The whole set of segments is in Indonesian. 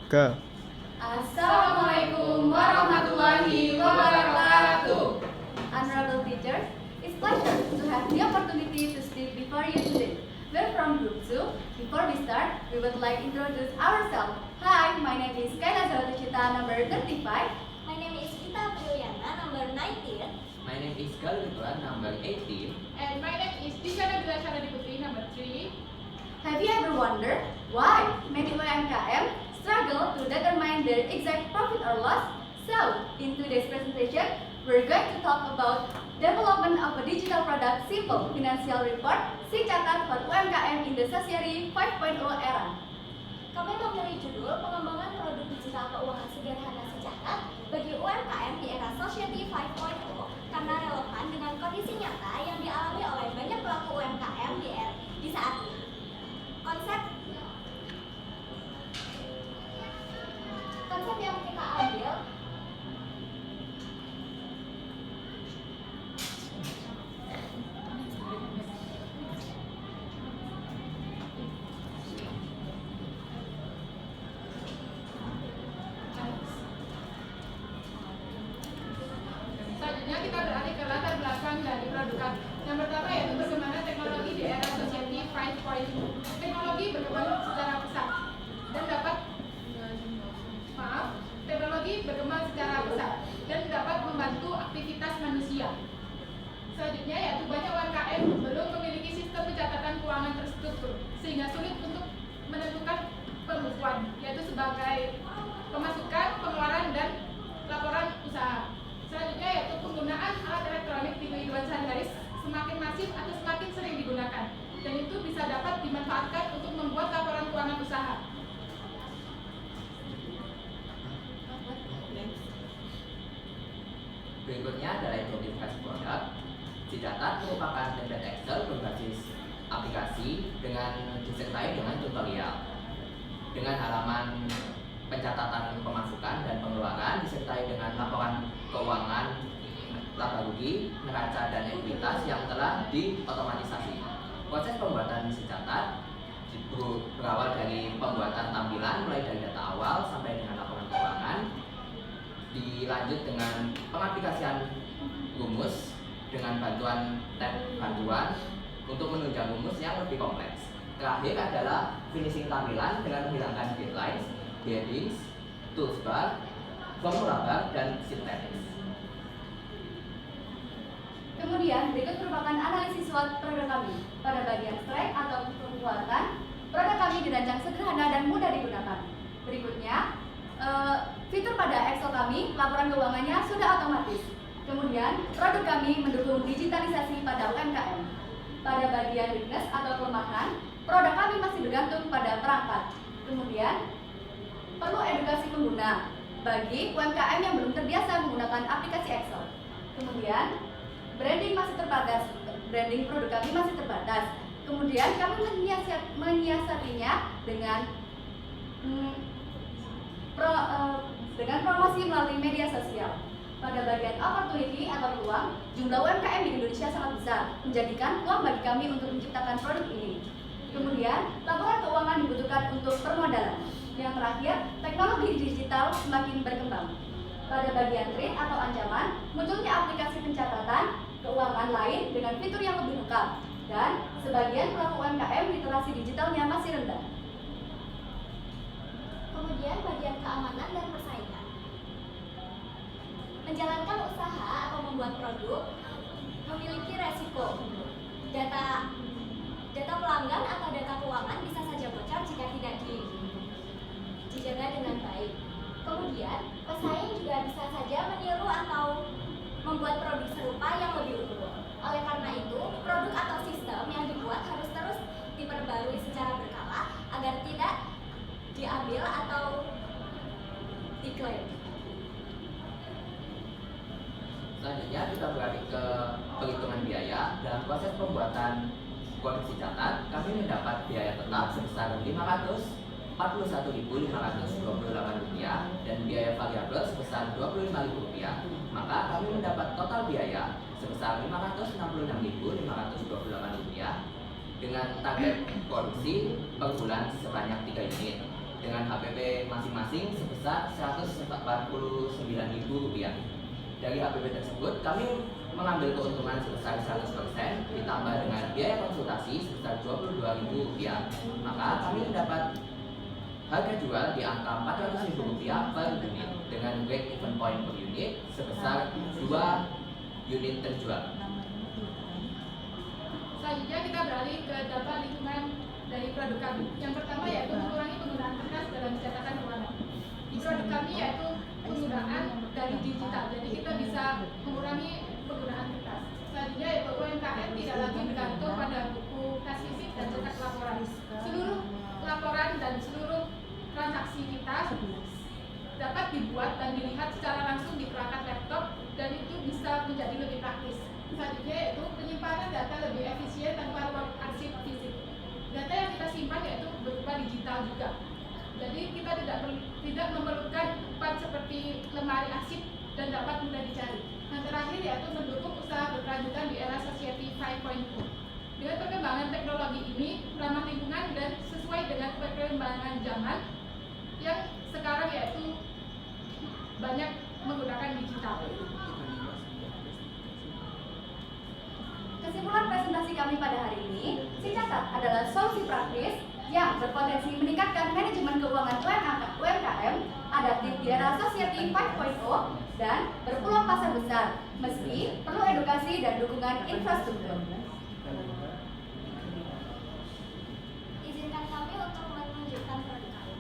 Ke. Assalamualaikum warahmatullahi wabarakatuh. Honorable teachers, it's pleasure to have the opportunity to speak before you today. We're from Group 2. Before we start, we would like to introduce ourselves. Hi, my name is Kayla Zalatucita, number 35. My name is Vita Priyana, number 19. My name is Galvituan, number 18. And my name is Dikana Dilashana Diputri, number 3. Have you ever wondered why many UMKM struggle to determine their exact profit or loss? So, in today's presentation, we're going to talk about development of a digital product simple financial report si catat for UMKM in the Sosiari 5.0 era. Kami memilih judul pengembangan produk digital keuangan sederhana secatat bagi UMKM di era Society 5.0 karena relevan dengan kondisi nyata yang dialami oleh banyak pelaku UMKM di saat ini. Konsep yang kita ambil Selanjutnya kita beralih ke latar belakang dari produk kami. Yang pertama yaitu bagaimana teknologi di era Society 5.0. Teknologi berkembang secara pesat dan dapat membantu aktivitas manusia. Selanjutnya yaitu banyak UMKM belum memiliki sistem pencatatan keuangan terstruktur sehingga sulit untuk menentukan pembukuan, yaitu sebagai pemasukan, pengeluaran, dan laporan usaha. Selanjutnya yaitu penggunaan alat elektronik di kehidupan sehari-hari semakin masif atau semakin sering digunakan, dan itu bisa dapat dimanfaatkan untuk membuat laporan keuangan usaha. Berikutnya adalah identifikasi produk. Dicatat merupakan template Excel berbasis aplikasi dengan disertai dengan tutorial. Dengan halaman pencatatan pemasukan dan pengeluaran disertai dengan laporan keuangan, laba rugi, neraca dan ekuitas yang telah diotomatisasi. Proses pembuatan dicatat berawal dari pembuatan tampilan mulai dari data awal sampai dengan laporan keuangan, dilanjut dengan pengaplikasian rumus dengan bantuan tab bantuan untuk menunjang rumus yang lebih kompleks. Terakhir adalah finishing tampilan dengan menghilangkan guidelines, headings, toolbar, formula bar, dan syntax. Kemudian berikut merupakan analisis SWOT produk kami. Pada bagian strike atau penguatan, produk kami dirancang sederhana dan mudah digunakan. Berikutnya, fitur pada Excel kami, laporan keuangannya sudah otomatis. Kemudian, produk kami mendukung digitalisasi pada UMKM. Pada bagian weakness atau kelemahan, produk kami masih bergantung pada perangkat. Kemudian, perlu edukasi pengguna bagi UMKM yang belum terbiasa menggunakan aplikasi Excel. Kemudian, branding produk kami masih terbatas. Kemudian, kami menyiasatinya dengan promosi melalui media sosial. Pada bagian opportunity atau peluang, jumlah UMKM di Indonesia sangat besar, menjadikan peluang bagi kami untuk menciptakan produk ini. Kemudian, laporan keuangan dibutuhkan untuk permodalan. Yang terakhir, teknologi digital semakin berkembang. Pada bagian threat atau ancaman, munculnya aplikasi pencatatan keuangan lain dengan fitur yang lebih lengkap, dan sebagian pelaku UMKM literasi digitalnya masih rendah. Kemudian bagian keamanan dan persaingan. Menjalankan usaha atau membuat produk memiliki resiko. Data pelanggan atau data keuangan bisa saja bocor jika tidak dijaga dengan baik. Kemudian, pesaing juga bisa saja meniru atau membuat produk serupa yang lebih unggul. Oleh karena itu, produk atau sistem yang dibuat harus terus diperbarui secara berkala agar tidak diambil atau diklaim. Selanjutnya kita beralih ke perhitungan biaya. Dalam proses pembuatan produksi catat, kami mendapat biaya tetap sebesar Rp541.528 dan biaya variabel sebesar Rp25.000. Maka kami mendapat total biaya sebesar Rp566.528 dengan target produksi per bulan sebanyak 3 unit. dengan HPP masing-masing sebesar Rp149.000. Dari HPP tersebut kami mengambil keuntungan sebesar 100% ditambah dengan biaya konsultasi sebesar Rp22.000, maka kami mendapat harga jual di angka Rp400.000 per unit dengan break even point per unit sebesar 2 unit terjual. Selanjutnya kita beralih ke dampak lingkungan dari produk kami. Yang pertama yaitu mengurangi penggunaan kertas dalam pencatatan keuangan. Di produk kami yaitu penggunaan dari digital, jadi kita bisa mengurangi penggunaan kertas. Selanjutnya yaitu UMKM tidak lagi bergantung pada buku kas fisik dan cetak laporan. Seluruh laporan dan seluruh transaksi kita dapat dibuat dan dilihat secara langsung di perangkat laptop, dan itu bisa menjadi lebih praktis. Selanjutnya yaitu penyimpanan data lebih efisien tanpa ruang arsip fisik. Data yang kita simpan yaitu berupa digital juga. Jadi kita tidak memerlukan tempat seperti lemari arsip dan dapat mudah dicari. Yang terakhir yaitu mendukung usaha berkelanjutan di era Society 5.0. Dengan perkembangan teknologi ini ramah lingkungan dan sesuai dengan perkembangan zaman yang sekarang yaitu banyak menggunakan digital. Kesimpulan presentasi kami pada hari ini, Sicatat adalah solusi praktis yang berpotensi meningkatkan manajemen keuangan UMKM, adaptif di era Society 5.0, dan berpeluang pasar besar, meski perlu edukasi dan dukungan infrastruktur. Izinkan kami untuk menunjukkan produk kami.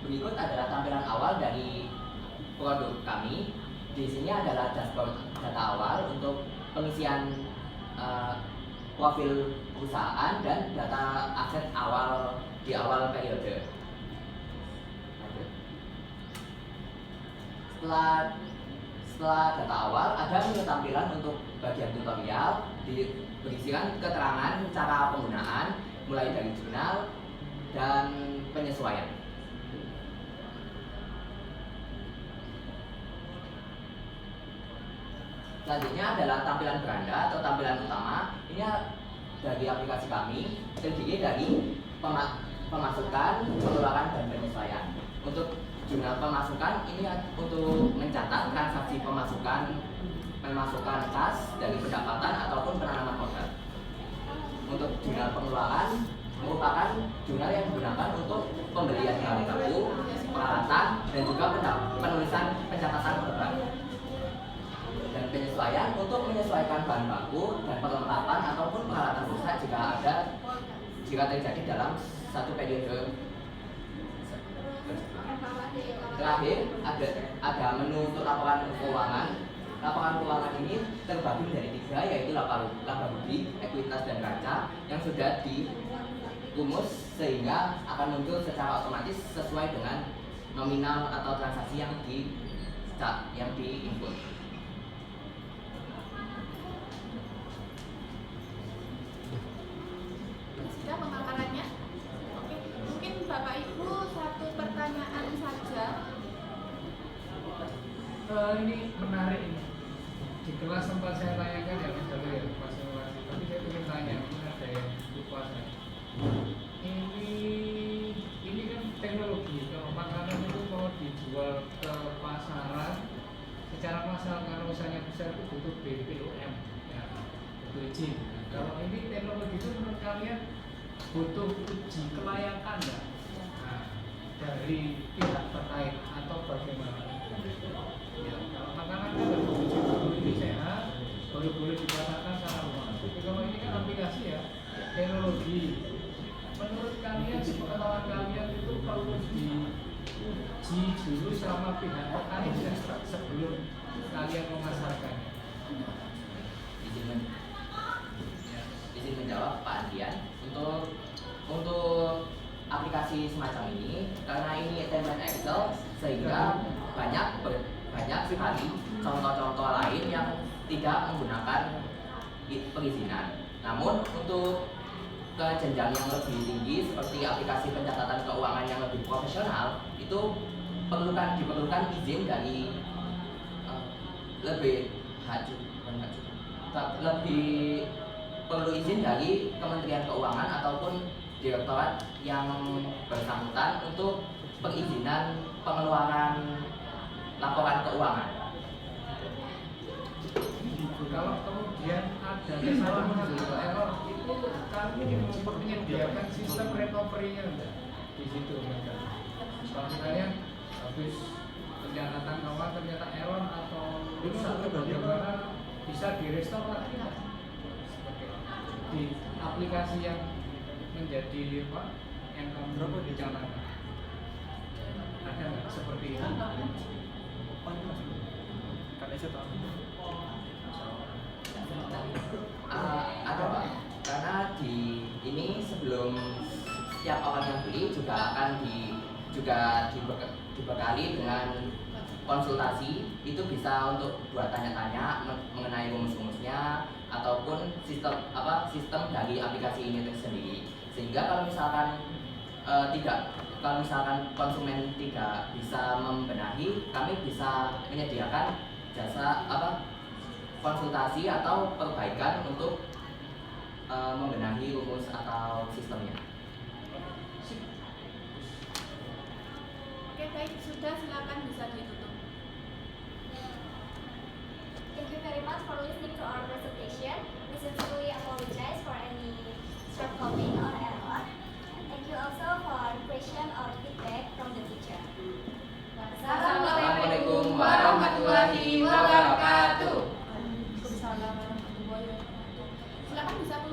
Berikut adalah tampilan awal dari produk kami. Di sini adalah dashboard data awal untuk pengisian profil perusahaan dan data aset awal di awal periode. Setelah data awal, ada menu tampilan untuk bagian tutorial, berisikan keterangan cara penggunaan, mulai dari jurnal dan penyesuaian. Selanjutnya adalah tampilan beranda atau tampilan utama. Ini dari aplikasi kami, terdiri dari pemasukan, pengeluaran, dan penyesuaian. Untuk jurnal pemasukan ini untuk mencatat transaksi pemasukan kas dari pendapatan ataupun penanaman modal. Untuk jurnal pengeluaran merupakan jurnal yang digunakan untuk pembelian bahan baku, peralatan, dan juga penulisan pencatatan korban. Dan penyesuaian untuk menyesuaikan bahan baku dan perlengkapan ataupun peralatan rusak jika terjadi dalam satu periode. Terakhir ada menu untuk laporan keuangan. Laporan keuangan ini terbagi menjadi 3, yaitu laba rugi, ekuitas, dan raca yang sudah dirumus sehingga akan muncul secara otomatis sesuai dengan nominal atau transaksi yang di-input. Sudah pemaparannya? Oke, mungkin Bapak Ibu satu pertanyaan saja. Ini menarik ini. Di kelas sempat saya tanyakan ya misalnya pas simulasi, tapi saya ingin tanya, mungkin ada yang lupa saya. Ini kan teknologi. Kalau makanan itu mau dijual ke pasaran, secara massal kalau misalnya besar itu butuh BPOM, ya, butuh izin. Kalau ini teknologi itu menurut kalian butuh uji kelayakan nggak? Nah, dari pihak terkait atau bagaimana? Ya, kalau makanan kan harus uji dulu ini sehat, baru boleh dikatakan secara umum. Tapi kalau ini kan aplikasi ya, teknologi. Menurut kalian, sepengetahuan kalian itu perlu diuji dulu sama pihak terkait sebelum kalian memasarkannya. Izin menjawab Pak Andrian. Untuk aplikasi semacam ini karena ini template Excel, sehingga banyak sekali contoh-contoh lain yang tidak menggunakan perizinan. Namun untuk ke jenjang yang lebih tinggi seperti aplikasi pencatatan keuangan yang lebih profesional itu diperlukan izin dari lebih perlu izin dari Kementerian Keuangan ataupun direktorat yang bersangkutan untuk perizinan pengeluaran laporan keuangan. Kalau kemudian ada kesalahan atau error, itu kami menyediakan sistem recovery-nya enggak di situ enggak. Kalau misalnya habis pencatatan keuangan ternyata error atau rusak bagaimana bisa direstore lagi enggak? Seperti di aplikasi yang menjadi yang kamu dicanangkan. Ada nggak seperti itu? Ada Pak, karena di ini sebelum setiap orang yang beli juga akan dibekali dengan konsultasi, itu bisa untuk buat tanya-tanya mengenai rumus-rumusnya ataupun sistem dari aplikasi ini sendiri, sehingga kalau misalkan konsumen tidak bisa membenahi, kami bisa menyediakan jasa konsultasi atau perbaikan untuk membenahi rumus atau sistemnya. Oke, baik, sudah, silakan bisa ditutup. Thank you very much for listening to our presentation. We sincerely apologize for any shortcoming or error. And thank you also for question or feedback from the teacher. Assalamualaikum warahmatullahi wabarakatuh.